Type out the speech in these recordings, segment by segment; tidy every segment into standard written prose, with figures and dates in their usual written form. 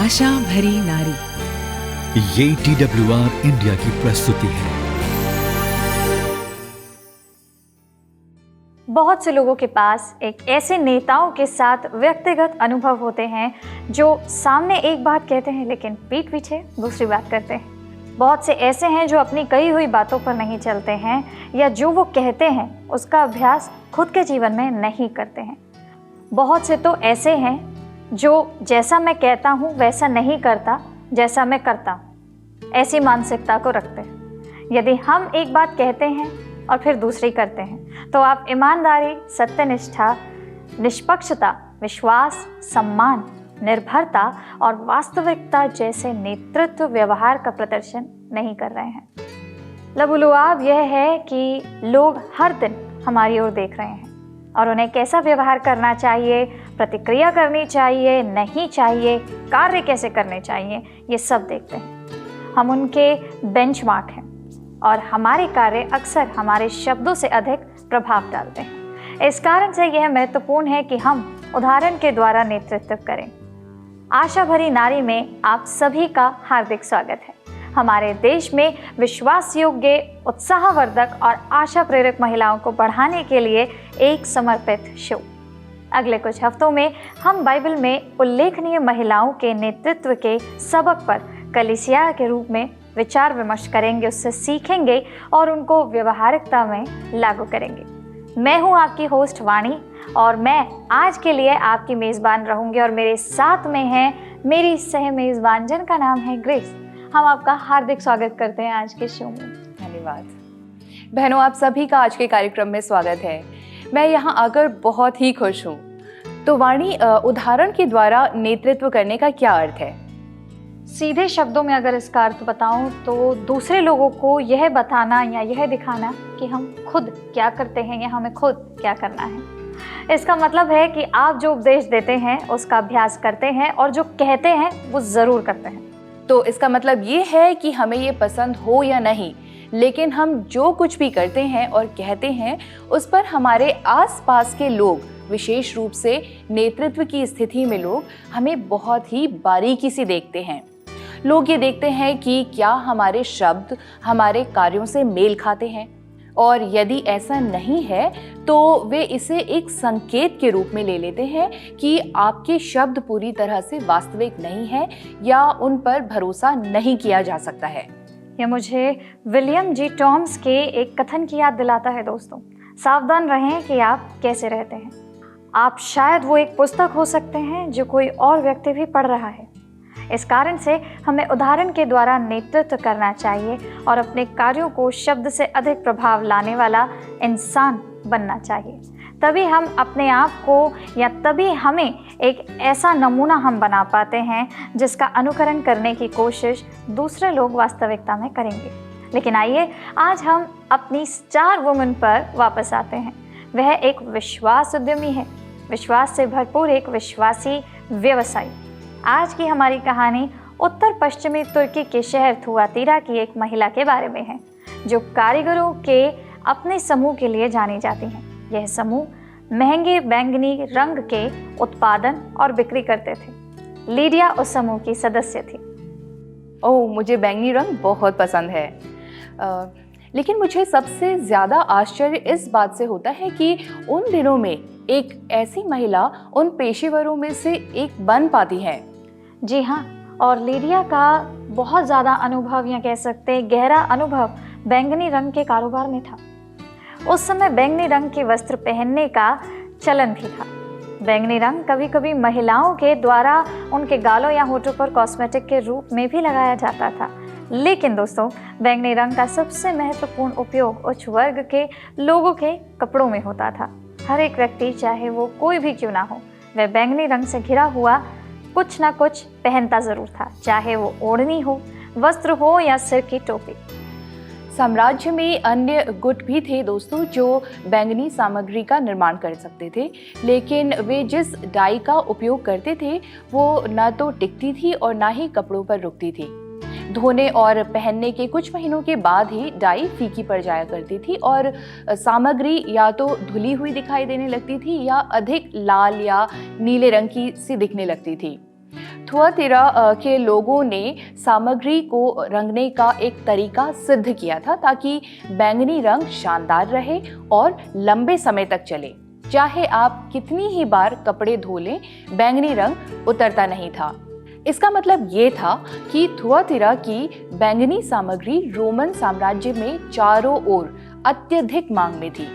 आशा भरी नारी। ये TWR इंडिया की प्रस्तुति है। बहुत से लोगों के पास एक ऐसे नेताओं के साथ व्यक्तिगत अनुभव होते हैं जो सामने एक बात कहते हैं लेकिन पीठ पीछे दूसरी बात करते हैं। बहुत से ऐसे हैं जो अपनी कही हुई बातों पर नहीं चलते हैं या जो वो कहते हैं उसका अभ्यास खुद के जीवन में नहीं करते हैं। बहुत से तो ऐसे हैं जो जैसा मैं कहता हूँ वैसा नहीं करता, जैसा मैं करता हूँ, ऐसी मानसिकता को रखते हैं। यदि हम एक बात कहते हैं और फिर दूसरी करते हैं तो आप ईमानदारी, सत्यनिष्ठा, निष्पक्षता, विश्वास, सम्मान, निर्भरता और वास्तविकता जैसे नेतृत्व व्यवहार का प्रदर्शन नहीं कर रहे हैं। लबुलुआब यह है कि लोग हर दिन हमारी ओर देख रहे हैं और उन्हें कैसा व्यवहार करना चाहिए, प्रतिक्रिया करनी चाहिए, नहीं चाहिए, कार्य कैसे करने चाहिए, ये सब देखते हैं। हम उनके बेंचमार्क हैं और हमारे कार्य अक्सर हमारे शब्दों से अधिक प्रभाव डालते हैं। इस कारण से यह महत्वपूर्ण है कि हम उदाहरण के द्वारा नेतृत्व करें। आशा भरी नारी में आप सभी का हार्दिक स्वागत है। हमारे देश में विश्वास योग्य, उत्साहवर्धक और आशा प्रेरक महिलाओं को बढ़ाने के लिए एक समर्पित शो। अगले कुछ हफ्तों में हम बाइबल में उल्लेखनीय महिलाओं के नेतृत्व के सबक पर कलीसिया के रूप में विचार विमर्श करेंगे, उससे सीखेंगे और उनको व्यवहारिकता में लागू करेंगे। मैं हूं आपकी होस्ट वाणी और मैं आज के लिए आपकी मेज़बान रहूंगी और मेरे साथ में है मेरी सह मेज़बान जिनका नाम है ग्रेस। हम आपका हार्दिक स्वागत करते हैं आज के शो में। धन्यवाद बहनों, आप सभी का आज के कार्यक्रम में स्वागत है। मैं यहाँ आकर बहुत ही खुश हूँ। तो वाणी, उदाहरण के द्वारा नेतृत्व करने का क्या अर्थ है? सीधे शब्दों में अगर इसका अर्थ बताऊं तो दूसरे लोगों को यह बताना या यह दिखाना कि हम खुद क्या करते हैं या हमें खुद क्या करना है। इसका मतलब है कि आप जो उपदेश देते हैं उसका अभ्यास करते हैं और जो कहते हैं वो ज़रूर करते हैं। तो इसका मतलब ये है कि हमें ये पसंद हो या नहीं, लेकिन हम जो कुछ भी करते हैं और कहते हैं उस पर हमारे आसपास के लोग, विशेष रूप से नेतृत्व की स्थिति में लोग, हमें बहुत ही बारीकी से देखते हैं। लोग ये देखते हैं कि क्या हमारे शब्द हमारे कार्यों से मेल खाते हैं, और यदि ऐसा नहीं है तो वे इसे एक संकेत के रूप में ले लेते हैं कि आपके शब्द पूरी तरह से वास्तविक नहीं है या उन पर भरोसा नहीं किया जा सकता है। यह मुझे विलियम जी टॉम्स के एक कथन की याद दिलाता है। दोस्तों, सावधान रहें कि आप कैसे रहते हैं। आप शायद वो एक पुस्तक हो सकते हैं जो कोई और व्यक्ति भी पढ़ रहा है। इस कारण से हमें उदाहरण के द्वारा नेतृत्व करना चाहिए और अपने कार्यों को शब्द से अधिक प्रभाव लाने वाला इंसान बनना चाहिए। तभी हम अपने आप को या तभी हमें एक ऐसा नमूना हम बना पाते हैं जिसका अनुकरण करने की कोशिश दूसरे लोग वास्तविकता में करेंगे। लेकिन आइए आज हम अपनी स्टार वुमन पर वापस आते हैं। वह एक विश्वास उद्यमी है, विश्वास से भरपूर एक विश्वासी व्यवसायी। आज की हमारी कहानी उत्तर पश्चिमी तुर्की के शहर थुआतीरा की एक महिला के बारे में है जो कारीगरों के अपने समूह के लिए जानी जाती हैं। यह समूह महंगे बैंगनी रंग के उत्पादन और बिक्री करते थे। लीडिया उस समूह की सदस्य थी। ओह, मुझे बैंगनी रंग बहुत पसंद है। लेकिन मुझे सबसे ज़्यादा आश्चर्य इस बात से होता है कि उन दिनों में एक ऐसी महिला उन पेशेवरों में से एक बन पाती है। जी हाँ, और लीडिया का बहुत ज़्यादा अनुभव या कह सकते हैं गहरा अनुभव बैंगनी रंग के कारोबार में था। उस समय बैंगनी रंग के वस्त्र पहनने का चलन भी था। बैंगनी रंग कभी कभी महिलाओं के द्वारा उनके गालों या होठों पर कॉस्मेटिक के रूप में भी लगाया जाता था। लेकिन दोस्तों, बैंगनी रंग का सबसे महत्वपूर्ण उपयोग उच्च वर्ग के लोगों के कपड़ों में होता था। हर एक व्यक्ति, चाहे वो कोई भी क्यों ना हो, वह बैंगनी रंग से घिरा हुआ कुछ ना कुछ पहनता ज़रूर था, चाहे वो ओढ़नी हो, वस्त्र हो या सिर की टोपी। साम्राज्य में अन्य गुट भी थे दोस्तों जो बैंगनी सामग्री का निर्माण कर सकते थे, लेकिन वे जिस डाई का उपयोग करते थे वो न तो टिकती थी और ना ही कपड़ों पर रुकती थी। धोने और पहनने के कुछ महीनों के बाद ही डाई फीकी पड़ जाया करती थी और सामग्री या तो धुली हुई दिखाई देने लगती थी या अधिक लाल या नीले रंग की सी दिखने लगती थी। थुआतीरा के लोगों ने सामग्री को रंगने का एक तरीका सिद्ध किया था ताकि बैंगनी रंग शानदार रहे और लंबे समय तक चले। चाहे आप कितनी ही बार कपड़े धो लें, बैंगनी रंग उतरता नहीं था। इसका मतलब ये था कि थुआतीरा की बैंगनी सामग्री रोमन साम्राज्य में चारों ओर अत्यधिक मांग में थी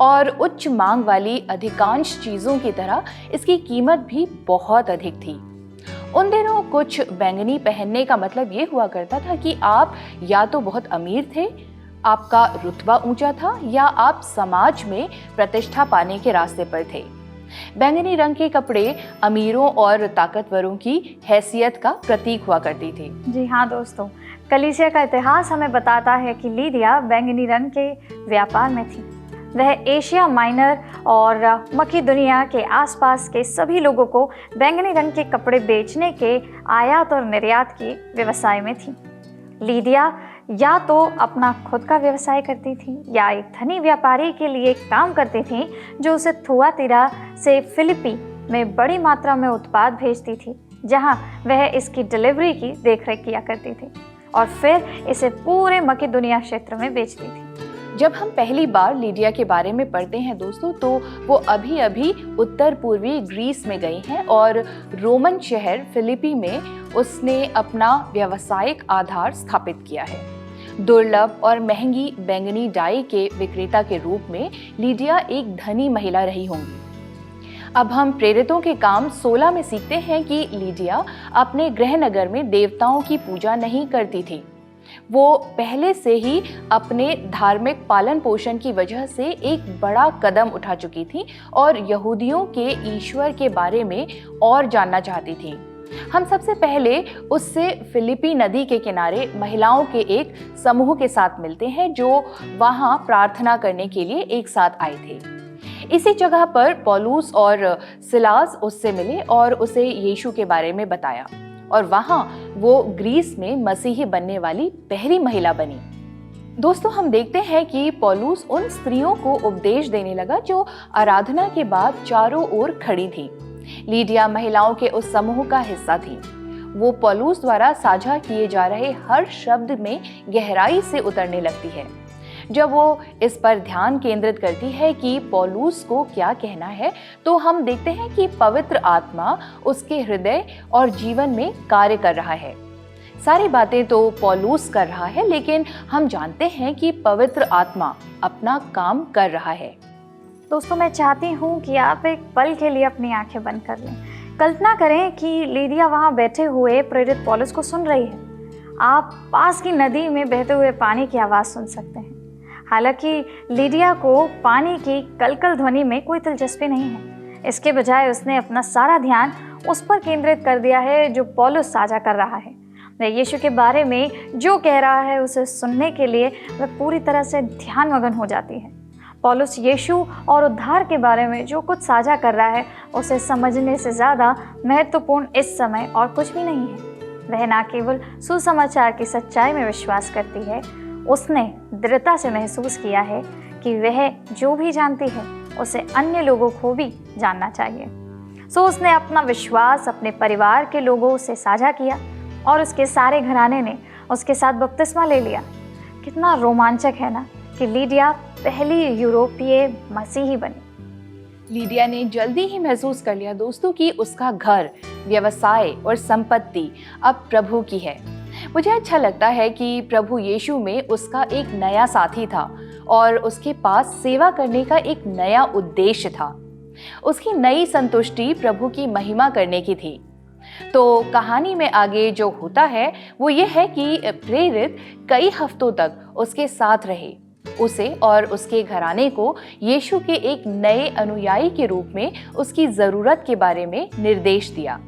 और उच्च मांग वाली अधिकांश चीज़ों की तरह इसकी कीमत भी बहुत अधिक थी। उन दिनों कुछ बैंगनी पहनने का मतलब ये हुआ करता था कि आप या तो बहुत अमीर थे, आपका रुतबा ऊंचा था, या आप समाज में प्रतिष्ठा पाने के रास्ते पर थे। बैंगनी रंग के कपड़े अमीरों और ताकतवरों की हैसियत का प्रतीक हुआ करती थी। जी हाँ दोस्तों, कलीसिया का इतिहास हमें बताता है कि लीदिया बैंगनी रंग के व्यापार में थी। वह एशिया माइनर और मकीदुनिया के आसपास के सभी लोगों को बैंगनी रंग के कपड़े बेचने के आयात और निर्यात की व्यवसाय में थी। लीदिया या तो अपना खुद का व्यवसाय करती थी या एक धनी व्यापारी के लिए काम करती थी जो उसे थुआतीरा से फिलिपी में बड़ी मात्रा में उत्पाद भेजती थी, जहां वह इसकी डिलीवरी की देखरेख किया करती थी और फिर इसे पूरे मकीदुनिया क्षेत्र में बेचती थी। जब हम पहली बार लीडिया के बारे में पढ़ते हैं दोस्तों, तो वो अभी अभी उत्तर पूर्वी ग्रीस में गई हैं और रोमन शहर फिलिपी में उसने अपना व्यावसायिक आधार स्थापित किया है। दुर्लभ और महंगी बैंगनी डाई के विक्रेता के रूप में लीडिया एक धनी महिला रही होंगी। अब हम प्रेरितों के काम 16 में सीखते हैं कि लीडिया अपने गृहनगर में देवताओं की पूजा नहीं करती थी। वो पहले से ही अपने धार्मिक पालन पोषण की वजह से एक बड़ा कदम उठा चुकी थी और यहूदियों के ईश्वर के बारे में और जानना चाहती थी। हम सबसे पहले उससे फिलिपी नदी के किनारे महिलाओं के एक समूह के साथ मिलते हैं जो वहां प्रार्थना करने के लिए एक साथ आए थे। इसी जगह पर पौलुस और सिलास उससे मिले और उसे यीशु के बारे में बताया और वहां वो ग्रीस में मसीही बनने वाली पहली महिला बनी। दोस्तों, हम देखते हैं कि पौलुस उन स्त्रियों को उपदेश देने लगा जो आराधना के बाद चारों ओर खड़ी थी। लीडिया महिलाओं के उस समूह का हिस्सा थी। वो पौलुस द्वारा साझा किए जा रहे हर शब्द में गहराई से उतरने लगती है। जब वो इस पर ध्यान केंद्रित करती है कि पौलुस को क्या कहना है, तो हम देखते हैं कि पवित्र आत्मा उसके हृदय और जीवन में कार्य कर रहा है। सारी बातें तो पौलुस कर रहा है, लेकिन हम जानते हैं कि पवित्र आत्मा अपना काम कर रहा है। दोस्तों, मैं चाहती हूँ कि आप एक पल के लिए अपनी आंखें बंद कर लें। कल्पना करें कि लीडिया वहाँ बैठे हुए प्रेरित पौलुस को सुन रही है। आप पास की नदी में बहते हुए पानी की आवाज़ सुन सकते हैं। हालांकि लीडिया को पानी की कलकल ध्वनि में कोई दिलचस्पी नहीं है। इसके बजाय उसने अपना सारा ध्यान उस पर केंद्रित कर दिया है जो पौलुस साझा कर रहा है। वह यीशु के बारे में जो कह रहा है उसे सुनने के लिए वह पूरी तरह से ध्यानमग्न हो जाती है। पौलुस यीशु और उद्धार के बारे में जो कुछ साझा कर रहा है उसे समझने से ज़्यादा महत्वपूर्ण इस समय और कुछ भी नहीं है। वह न केवल सुसमाचार की सच्चाई में विश्वास करती है, उसने दृढ़ता से महसूस किया है कि वह जो भी जानती है उसे अन्य लोगों को भी जानना चाहिए। उसने अपना विश्वास अपने परिवार के लोगों से साझा किया और उसके सारे घराने ने उसके साथ बपतिस्मा ले लिया। कितना रोमांचक है ना कि लीडिया पहली यूरोपीय मसीही बनी। लीडिया ने जल्दी ही महसूस कर लिया दोस्तों कि उसका घर, व्यवसाय और संपत्ति अब प्रभु की है। मुझे अच्छा लगता है कि प्रभु यीशु में उसका एक नया साथी था और उसके पास सेवा करने का एक नया उद्देश्य था। उसकी नई संतुष्टि प्रभु की महिमा करने की थी। तो कहानी में आगे जो होता है वो ये है कि प्रेरित कई हफ्तों तक उसके साथ रहे, उसे और उसके घराने को यीशु के एक नए अनुयायी के रूप में उसकी ज़रूरत के बारे में निर्देश दिया।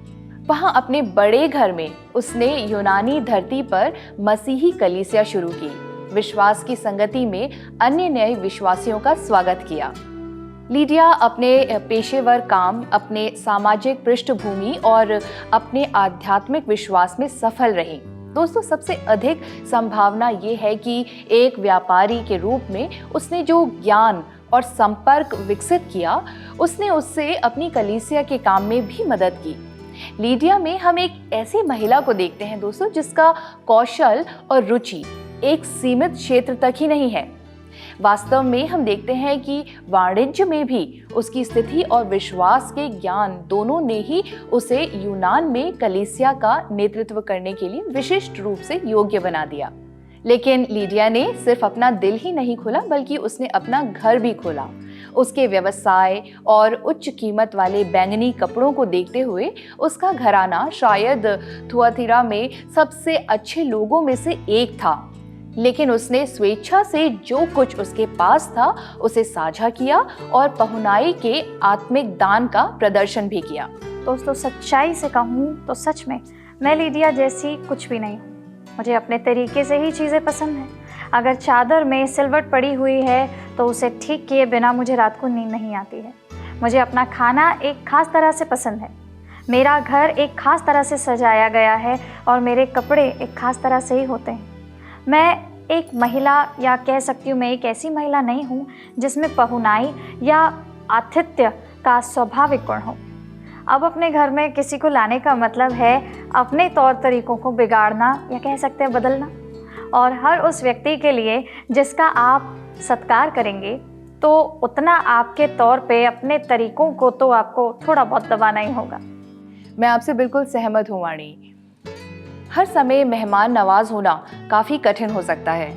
वहाँ अपने बड़े घर में उसने यूनानी धरती पर मसीही कलीसिया शुरू की, विश्वास की संगति में अन्य नए विश्वासियों का स्वागत किया। लीडिया अपने पेशेवर काम, अपने सामाजिक पृष्ठभूमि और अपने आध्यात्मिक विश्वास में सफल रही। दोस्तों, सबसे अधिक संभावना ये है कि एक व्यापारी के रूप में उसने जो ज्ञान और संपर्क विकसित किया, उसने उससे अपनी कलीसिया के काम में भी मदद की। लीडिया में हम एक ऐसी महिला को देखते हैं दोस्तों, जिसका कौशल और रुचि एक सीमित क्षेत्र तक ही नहीं है। वास्तव में हम देखते हैं कि वाणिज्य में भी उसकी स्थिति और विश्वास के ज्ञान दोनों ने ही उसे यूनान में कलीसिया का नेतृत्व करने के लिए विशिष्ट रूप से योग्य बना दिया। लेकिन लीडिया ने सिर्फ अपना दिल ही नहीं खोला, बल्कि उसने अपना घर भी खोला। उसके व्यवसाय और उच्च कीमत वाले बैंगनी कपड़ों को देखते हुए उसका घराना शायद थुआतीरा में सबसे अच्छे लोगों में से एक था। लेकिन उसने स्वेच्छा से जो कुछ उसके पास था उसे साझा किया और पहुनाई के आत्मिक दान का प्रदर्शन भी किया। दोस्तों, सच्चाई से कहूँ तो सच में मैं लीडिया जैसी कुछ भी नहीं हूँ। मुझे अपने तरीके से ही चीज़ें पसंद हैं। अगर चादर में सिलवट पड़ी हुई है तो उसे ठीक किए बिना मुझे रात को नींद नहीं आती है। मुझे अपना खाना एक खास तरह से पसंद है, मेरा घर एक खास तरह से सजाया गया है और मेरे कपड़े एक खास तरह से ही होते हैं। मैं एक महिला, या कह सकती हूँ मैं एक ऐसी महिला नहीं हूँ जिसमें पहुनाई या आतिथ्य का स्वाभाविक गुण हो। अब अपने घर में किसी को लाने का मतलब है अपने तौर तरीकों को बिगाड़ना, या कह सकते हैं बदलना। और हर उस व्यक्ति के लिए जिसका आप सत्कार करेंगे तो उतना आपके तौर पे अपने तरीकों को तो आपको थोड़ा बहुत दबाना ही होगा। मैं आपसे बिल्कुल सहमत हूँ वाणी। हर समय मेहमान नवाज होना काफ़ी कठिन हो सकता है,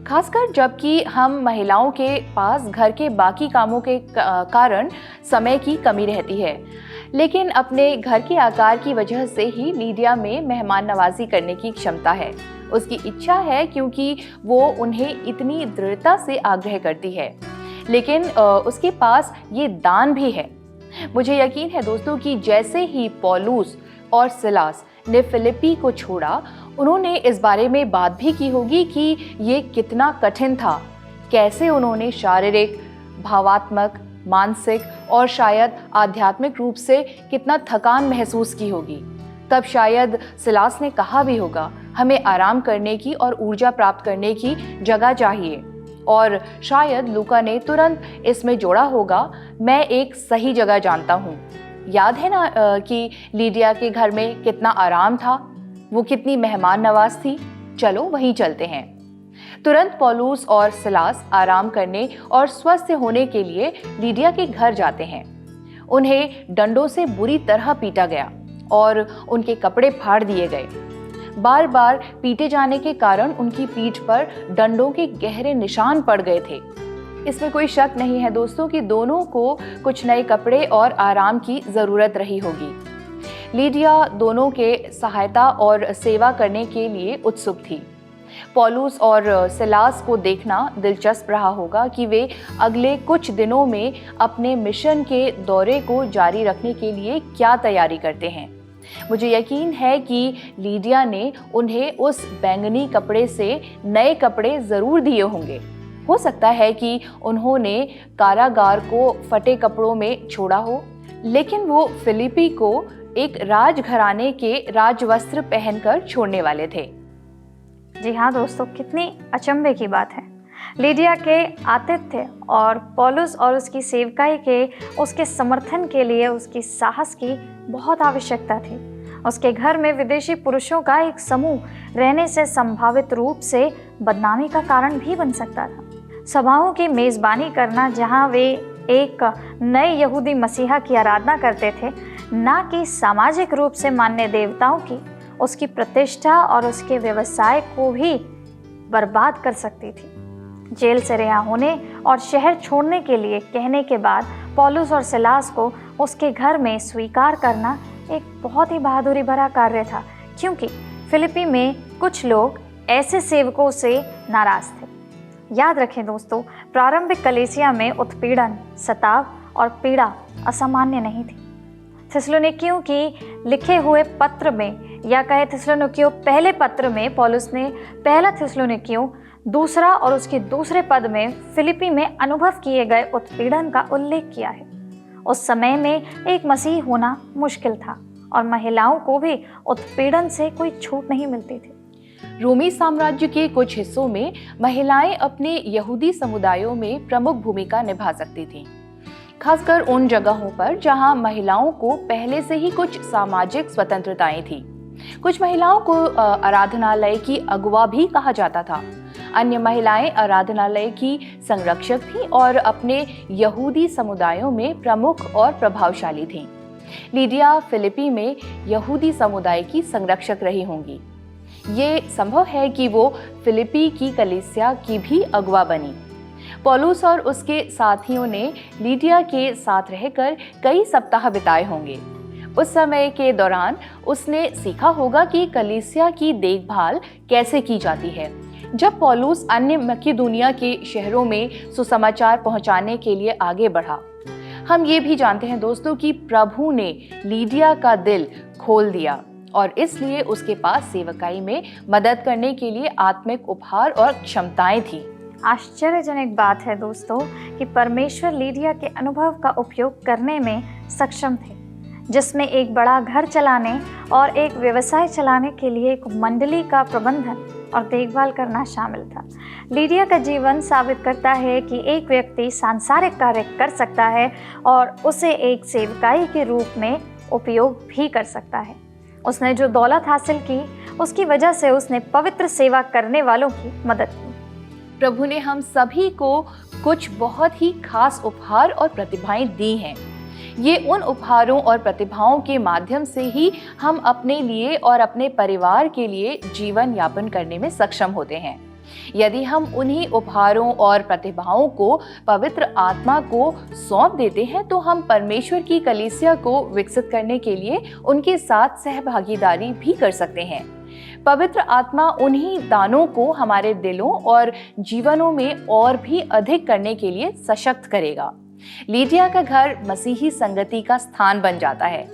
खासकर जबकि हम महिलाओं के पास घर के बाकी कामों के कारण समय की कमी रहती है। लेकिन अपने घर के आकार की वजह से ही लीडिया में मेहमान नवाजी करने की क्षमता है। उसकी इच्छा है क्योंकि वो उन्हें इतनी दृढ़ता से आग्रह करती है। लेकिन उसके पास ये दान भी है। मुझे यकीन है दोस्तों कि जैसे ही पौलुस और सिलास ने फिलिप्पी को छोड़ा, उन्होंने इस बारे में बात भी की होगी कि ये कितना कठिन था, कैसे उन्होंने शारीरिक, भावात्मक, मानसिक और शायद आध्यात्मिक रूप से कितना थकान महसूस की होगी। तब शायद सिलास ने कहा भी होगा, हमें आराम करने की और ऊर्जा प्राप्त करने की जगह चाहिए। और शायद लूका ने तुरंत इसमें जोड़ा होगा, मैं एक सही जगह जानता हूँ। याद है ना कि लीडिया के घर में कितना आराम था, वो कितनी मेहमान नवाज थी। चलो वहीं चलते हैं। तुरंत पौलुस और सिलास आराम करने और स्वस्थ होने के लिए लीडिया के घर जाते हैं। उन्हें डंडों से बुरी तरह पीटा गया और उनके कपड़े फाड़ दिए गए। बार बार पीटे जाने के कारण उनकी पीठ पर डंडों के गहरे निशान पड़ गए थे। इसमें कोई शक नहीं है दोस्तों कि दोनों को कुछ नए कपड़े और आराम की ज़रूरत रही होगी। लीडिया दोनों के सहायता और सेवा करने के लिए उत्सुक थी। पौलुस और सिलास को देखना दिलचस्प रहा होगा कि वे अगले कुछ दिनों में अपने मिशन के दौरे को जारी रखने के लिए क्या तैयारी करते हैं। मुझे यकीन है कि लीडिया ने उन्हें उस बैंगनी कपड़े से नए कपड़े ज़रूर दिए होंगे। हो सकता है कि उन्होंने कारागार को फटे कपड़ों में छोड़ा हो, लेकिन वो फिलिप्पी को एक राजघराने के राजवस्त्र पहनकर छोड़ने वाले थे। जी हाँ दोस्तों, कितनी अचंभे की बात है। लीडिया के आतिथ्य और पौलुस और उसकी सेवकाई के उसके समर्थन के लिए उसकी साहस की बहुत आवश्यकता थी। उसके घर में विदेशी पुरुषों का एक समूह रहने से संभावित रूप से बदनामी का कारण भी बन सकता था। सभाओं की मेज़बानी करना जहाँ वे एक नए यहूदी मसीहा की आराधना करते थे, ना कि सामाजिक रूप से मान्य देवताओं की, उसकी प्रतिष्ठा और उसके व्यवसाय को भी बर्बाद कर सकती थी। जेल से रिहा होने और शहर छोड़ने के लिए कहने के बाद पौलुस और सिलास को उसके घर में स्वीकार करना एक बहुत ही बहादुरी भरा कार्य था, क्योंकि फिलिप्पी में कुछ लोग ऐसे सेवकों से नाराज थे। याद रखें दोस्तों, प्रारंभिक कलीसिया में उत्पीड़न, सताव और पीड़ा असामान्य नहीं थी। थिस्सलुनीकियों की लिखे हुए पत्र में, या कहे थिस्सलुनीकियों पहले पत्र में, पौलुस ने पहला थिस्सलुनीकियों दूसरा और उसके दूसरे पद में फिलिप्पी में अनुभव किए गए उत्पीड़न का उल्लेख किया है। उस समय में एक मसीह होना मुश्किल था और महिलाओं को भी उत्पीड़न से कोई छूट नहीं मिलती थी। रोमी साम्राज्य के कुछ हिस्सों में महिलाएं अपने यहूदी समुदायों में प्रमुख भूमिका निभा सकती थीं। खासकर उन जगहों पर जहां महिलाओं को पहले से ही कुछ सामाजिक स्वतंत्रताएं थी। कुछ महिलाओं को आराधनालय की अगुवा भी कहा जाता था। अन्य महिलाएं आराधनालय की संरक्षक थीं और अपने यहूदी समुदायों में प्रमुख और प्रभावशाली थीं। लीडिया फिलिपी में यहूदी समुदाय की संरक्षक रही होंगी। ये संभव है कि वो फिलिपी की कलीसिया की भी अगुवा बनी। पौलुस और उसके साथियों ने लीडिया के साथ रहकर कई सप्ताह बिताए होंगे। उस समय के दौरान उसने सीखा होगा कि कलीसिया की देखभाल कैसे की जाती है। जब पौलुस अन्य मकिदुनिया के शहरों में सुसमाचार पहुंचाने के लिए आगे बढ़ा, हम ये भी जानते हैं दोस्तों कि प्रभु ने लीडिया का दिल खोल दिया और इसलिए उसके पास सेवकाई में मदद करने के लिए आत्मिक उपहार और क्षमताएं थी। आश्चर्यजनक बात है दोस्तों कि परमेश्वर लीडिया के अनुभव का उपयोग करने में सक्षम थे, जिसमें एक बड़ा घर चलाने और एक व्यवसाय चलाने के लिए एक मंडली का प्रबंधन और देखभाल करना शामिल था। लीडिया का जीवन साबित करता है कि एक व्यक्ति सांसारिक कार्य कर सकता है और उसे एक सेवकाई के रूप में उपयोग भी कर सकता है। उसने जो दौलत हासिल की, उसकी वजह से उसने पवित्र सेवा करने वालों की मदद की। प्रभु ने हम सभी को कुछ बहुत ही खास उपहार और प्रतिभाएं दी हैं। ये उन उपहारों और प्रतिभाओं के माध्यम से ही हम अपने लिए और अपने परिवार के लिए जीवन यापन करने में सक्षम होते हैं। यदि हम उन्हीं उपहारों और प्रतिभाओं को पवित्र आत्मा को सौंप देते हैं तो हम परमेश्वर की कलीसिया को विकसित करने के लिए उनके साथ सहभागीदारी भी कर सकते हैं। पवित्र आत्मा उन्हीं दानों को हमारे दिलों और जीवनों में और भी अधिक करने के लिए सशक्त करेगा। लीडिया का घर मसीही संगति का स्थान बन जाता है।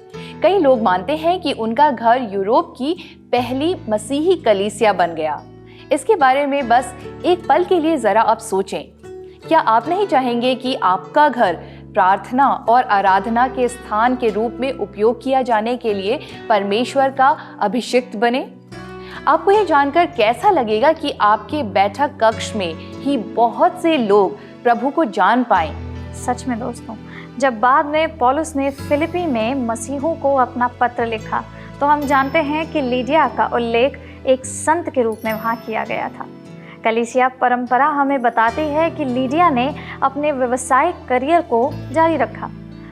कई लोग मानते हैं कि उनका घर यूरोप की पहली मसीही कलीसिया बन गया। इसके बारे में बस एक पल के लिए जरा आप सोचें। क्या आप नहीं चाहेंगे कि आपका घर प्रार्थना और आराधना के स्थान के रूप में उपयोग किया जाने के लिए परमेश्वर का अभिषिक्त बने? आपको ये जानकर कैसा लगेगा कि आपके बैठक कक्ष में ही बहुत से लोग प्रभु को जान पाएं? सच में दोस्तों, जब बाद में पौलुस ने फिलिपी में मसीहों को अपना पत्र लिखा तो हम जानते हैं कि लीडिया का उल्लेख एक संत के रूप में वहाँ किया गया था। कलीसिया परंपरा हमें बताती है कि लीडिया ने अपने व्यवसायिक करियर को जारी रखा।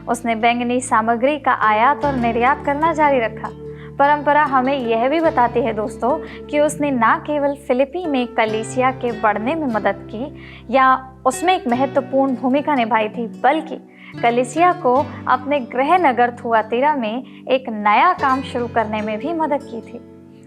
उसने बैंगनी सामग्री का आयात और निर्यात करना जारी रखा। परंपरा हमें यह भी बताती है दोस्तों कि उसने न केवल फिलिपी में कलीसिया के बढ़ने में मदद की या उसमें एक महत्वपूर्ण भूमिका निभाई थी, बल्कि कलीसिया को अपने गृह नगर थुआतीरा में एक नया काम शुरू करने में भी मदद की थी।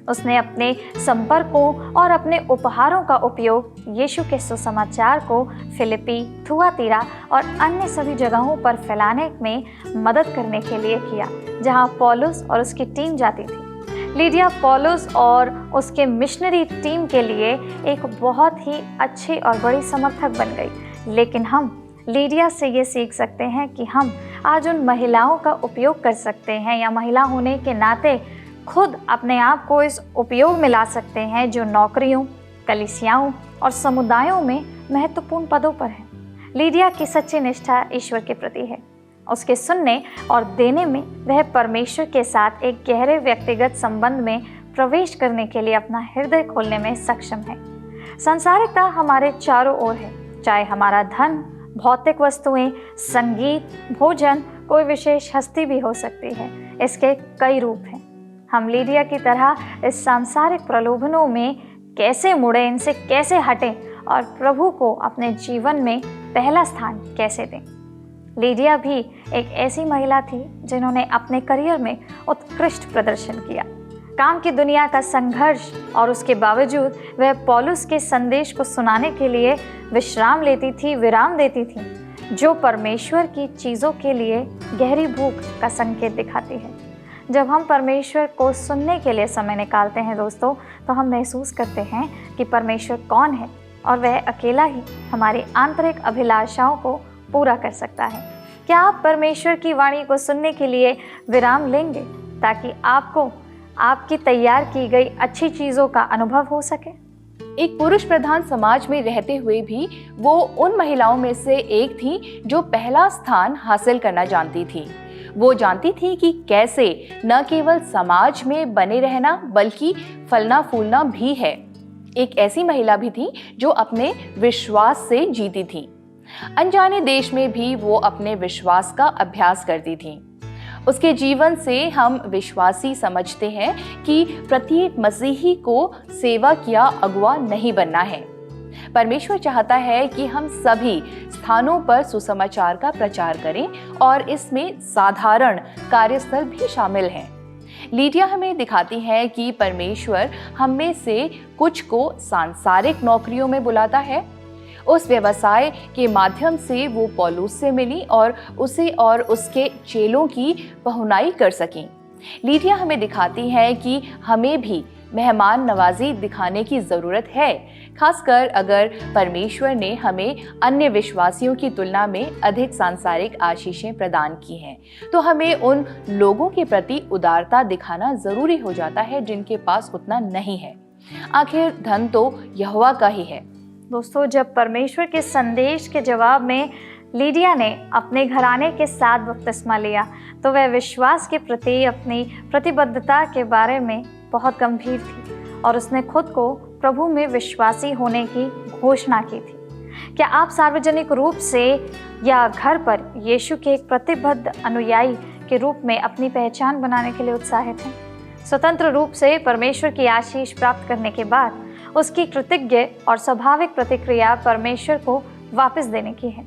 उसने अपने संपर्कों और अपने उपहारों का उपयोग यीशु के सुसमाचार को फिलिपी, थुआतीरा और अन्य सभी जगहों पर फैलाने में मदद करने के लिए किया, जहां पौलुस और उसकी टीम जाती थी। लीडिया पौलुस और उसके मिशनरी टीम के लिए एक बहुत ही अच्छी और बड़ी समर्थक बन गई। लेकिन हम लीडिया से ये सीख सकते हैं कि हम आज उन महिलाओं का उपयोग कर सकते हैं या महिला होने के नाते खुद अपने आप को इस उपयोग में ला सकते हैं जो नौकरियों, कलीसियाओं और समुदायों में महत्वपूर्ण पदों पर हैं। लीडिया की सच्ची निष्ठा ईश्वर के प्रति है। उसके सुनने और देने में वह परमेश्वर के साथ एक गहरे व्यक्तिगत संबंध में प्रवेश करने के लिए अपना हृदय खोलने में सक्षम है। सांसारिकता हमारे चारों ओर है, चाहे हमारा धन, भौतिक वस्तुएं, संगीत, भोजन, कोई विशेष हस्ती भी हो सकती है। इसके कई रूप हैं। हम लीडिया की तरह इस सांसारिक प्रलोभनों में कैसे मुड़े, इनसे कैसे हटें और प्रभु को अपने जीवन में पहला स्थान कैसे दें। लीडिया भी एक ऐसी महिला थी जिन्होंने अपने करियर में उत्कृष्ट प्रदर्शन किया। काम की दुनिया का संघर्ष और उसके बावजूद वह पौलुस के संदेश को सुनाने के लिए विराम देती थी, जो परमेश्वर की चीज़ों के लिए गहरी भूख का संकेत दिखाती है। जब हम परमेश्वर को सुनने के लिए समय निकालते हैं दोस्तों, तो हम महसूस करते हैं कि परमेश्वर कौन है और वह अकेला ही हमारी आंतरिक अभिलाषाओं को पूरा कर सकता है। क्या आप परमेश्वर की वाणी को सुनने के लिए विराम लेंगे ताकि आपको आपकी तैयार की गई अच्छी चीज़ों का अनुभव हो सके? एक पुरुष प्रधान समाज में रहते हुए भी वो उन महिलाओं में से एक थी जो पहला स्थान हासिल करना जानती थी। वो जानती थी कि कैसे न केवल समाज में बने रहना बल्कि फलना फूलना भी है। एक ऐसी महिला भी थी जो अपने विश्वास से जीती थी। अनजाने देश में भी वो अपने विश्वास का अभ्यास करती थी। उसके जीवन से हम विश्वासी समझते हैं कि प्रत्येक मसीही को सेवक या अगुवा नहीं बनना है। परमेश्वर चाहता है कि हम सभी स्थानों पर सुसमाचार का प्रचार करें और इसमें साधारण कार्यस्थल भी शामिल हैं। लीडिया हमें दिखाती है कि परमेश्वर हम में से कुछ को सांसारिक नौकरियों में बुलाता है। उस व्यवसाय के माध्यम से वो पौलुस से मिली और उसे और उसके चेलों की पहुनाई कर सकें। लीडिया हमें दिखाती है कि हमें भी मेहमान नवाजी दिखाने की ज़रूरत है, खासकर अगर परमेश्वर ने हमें अन्य विश्वासियों की तुलना में अधिक सांसारिक आशीषें प्रदान की हैं, तो हमें उन लोगों के प्रति उदारता दिखाना ज़रूरी हो जाता है जिनके पास उतना नहीं है। आखिर धन तो यहोवा का ही है। दोस्तों, जब परमेश्वर के संदेश के जवाब में लीडिया ने अपने घराने के साथ बपतिस्मा लिया तो वह विश्वास के प्रति अपनी प्रतिबद्धता के बारे में बहुत गंभीर थी और उसने खुद को प्रभु में विश्वासी होने की घोषणा की थी। क्या आप सार्वजनिक रूप से या घर पर यीशु के एक प्रतिबद्ध अनुयायी के रूप में अपनी पहचान बनाने के लिए उत्साहित हैं? स्वतंत्र रूप से परमेश्वर की आशीष प्राप्त करने के बाद उसकी कृतज्ञ और स्वाभाविक प्रतिक्रिया परमेश्वर को वापस देने की है।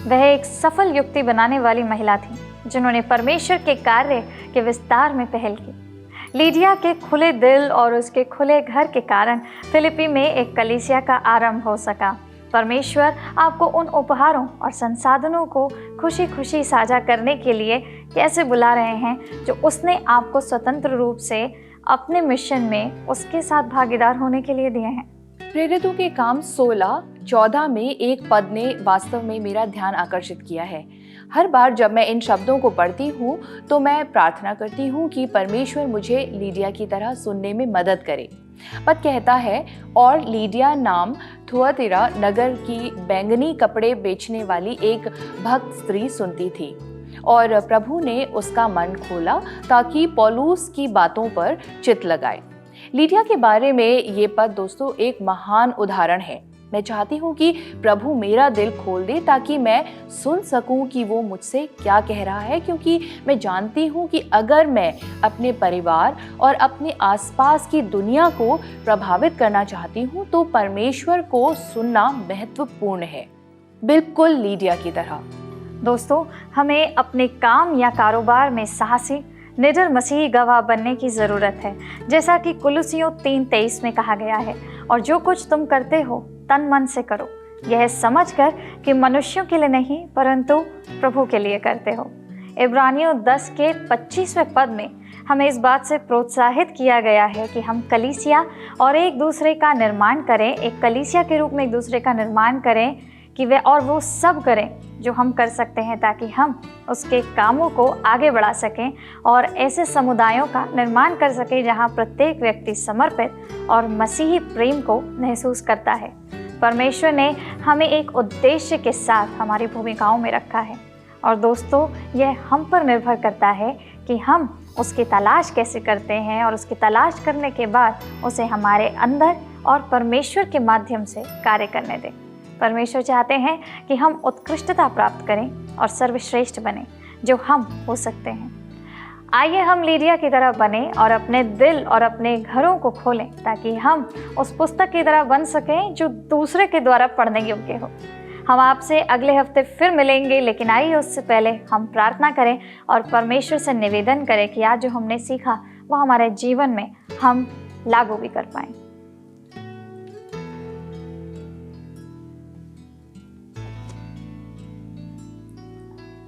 वह एक सफल युक्ति बनाने वाली महिला थी जिन्होंने परमेश्वर के कार्य के विस्तार में पहल की। लीडिया के खुले दिल और उसके खुले घर के कारण फिलिपी में एक कलीसिया का आरंभ हो सका। परमेश्वर आपको उन उपहारों और संसाधनों को खुशी खुशी साझा करने के लिए कैसे बुला रहे हैं जो उसने आपको स्वतंत्र रूप से अपने मिशन में उसके साथ भागीदार होने के लिए दिए हैं। प्रेरितों के काम 16-14 में एक पद ने वास्तव में मेरा ध्यान आकर्षित किया है। हर बार जब मैं इन शब्दों को पढ़ती हूँ तो मैं प्रार्थना करती हूँ कि परमेश्वर मुझे लीडिया की तरह सुनने में मदद करे। पद कहता है, और लीडिया नाम थुआतीरा नगर की बैंगनी कपड़े बेचने वाली एक भक्त स्त्री सुनती थी और प्रभु ने उसका मन खोला ताकि पौलुस की बातों पर चित्त लगाए। लीडिया के बारे में ये पद दोस्तों एक महान उदाहरण है। मैं चाहती हूँ कि प्रभु मेरा दिल खोल दे ताकि मैं सुन सकूँ कि वो मुझसे क्या कह रहा है, क्योंकि मैं जानती हूँ कि अगर मैं अपने परिवार और अपने आसपास की दुनिया को प्रभावित करना चाहती हूँ तो परमेश्वर को सुनना महत्वपूर्ण है, बिल्कुल लीडिया की तरह। दोस्तों, हमें अपने काम या कारोबार में साहसी निडर मसीही गवाह बनने की ज़रूरत है, जैसा कि कुलुसियों 3:23 में कहा गया है, और जो कुछ तुम करते हो तन मन से करो, यह समझकर कि मनुष्यों के लिए नहीं परंतु प्रभु के लिए करते हो। इब्रानियों 10 के 25वें पद में हमें इस बात से प्रोत्साहित किया गया है कि हम कलीसिया और एक दूसरे का निर्माण करें, एक कलीसिया के रूप में एक दूसरे का निर्माण करें कि वो सब करें जो हम कर सकते हैं ताकि हम उसके कामों को आगे बढ़ा सकें और ऐसे समुदायों का निर्माण कर सकें जहां प्रत्येक व्यक्ति समर्पित और मसीही प्रेम को महसूस करता है। परमेश्वर ने हमें एक उद्देश्य के साथ हमारी भूमिकाओं में रखा है और दोस्तों, यह हम पर निर्भर करता है कि हम उसकी तलाश कैसे करते हैं और उसकी तलाश करने के बाद उसे हमारे अंदर और परमेश्वर के माध्यम से कार्य करने दें। परमेश्वर चाहते हैं कि हम उत्कृष्टता प्राप्त करें और सर्वश्रेष्ठ बने जो हम हो सकते हैं। आइए हम लीडिया की तरह बने और अपने दिल और अपने घरों को खोलें ताकि हम उस पुस्तक की तरह बन सकें जो दूसरे के द्वारा पढ़ने योग्य हो। हम आपसे अगले हफ्ते फिर मिलेंगे, लेकिन आइए उससे पहले हम प्रार्थना करें और परमेश्वर से निवेदन करें कि आज जो हमने सीखा वो हमारे जीवन में हम लागू भी कर पाएं।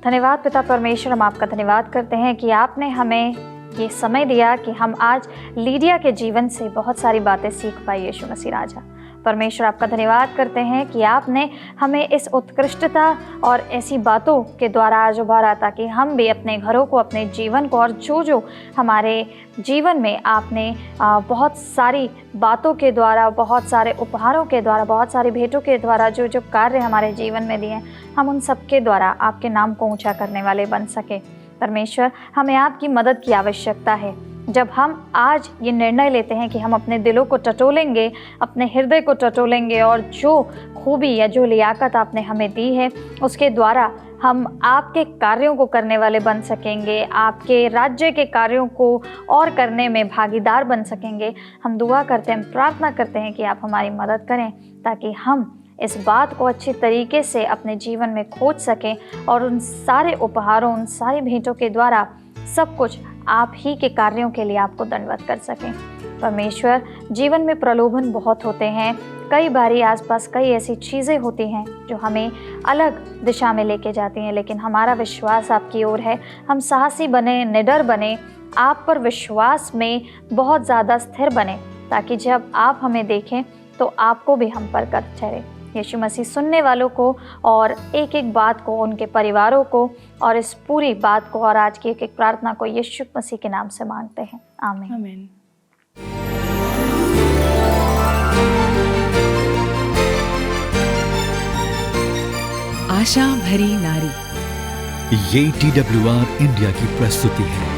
धन्यवाद पिता परमेश्वर, हम आपका धन्यवाद करते हैं कि आपने हमें ये समय दिया कि हम आज लीडिया के जीवन से बहुत सारी बातें सीख पाए। यीशु मसीह राजा, परमेश्वर आपका धन्यवाद करते हैं कि आपने हमें इस उत्कृष्टता और ऐसी बातों के द्वारा आज उभारा ताकि हम भी अपने घरों को, अपने जीवन को और जो हमारे जीवन में आपने बहुत सारी बातों के द्वारा, बहुत सारे उपहारों के द्वारा, बहुत सारी भेंटों के द्वारा जो कार्य हमारे जीवन में दिए, हम उन सब के द्वारा आपके नाम को ऊंचा करने वाले बन सके। परमेश्वर, हमें आपकी मदद की आवश्यकता है। जब हम आज ये निर्णय लेते हैं कि हम अपने दिलों को टटोलेंगे, अपने हृदय को टटोलेंगे और जो खूबी या जो लियाकत आपने हमें दी है उसके द्वारा हम आपके कार्यों को करने वाले बन सकेंगे, आपके राज्य के कार्यों को और करने में भागीदार बन सकेंगे। हम दुआ करते हैं, प्रार्थना करते हैं कि आप हमारी मदद करें ताकि हम इस बात को अच्छी तरीके से अपने जीवन में खोज सकें और उन सारे उपहारों, उन सारी भेंटों के द्वारा सब कुछ आप ही के कार्यों के लिए आपको दंडवत कर सकें। परमेश्वर, जीवन में प्रलोभन बहुत होते हैं। कई बारी आसपास कई ऐसी चीज़ें होती हैं जो हमें अलग दिशा में लेके जाती हैं, लेकिन हमारा विश्वास आपकी ओर है। हम साहसी बने, निडर बने, आप पर विश्वास में बहुत ज़्यादा स्थिर बने ताकि जब आप हमें देखें तो आपको भी हम पर गर्व ठहरे। यीशु मसीह सुनने वालों को और एक एक बात को, उनके परिवारों को और इस पूरी बात को और आज की एक एक प्रार्थना को यीशु मसीह के नाम से मांगते हैं। आमीन। आमीन। आशा भरी नारी, ये TWR इंडिया की प्रस्तुति है।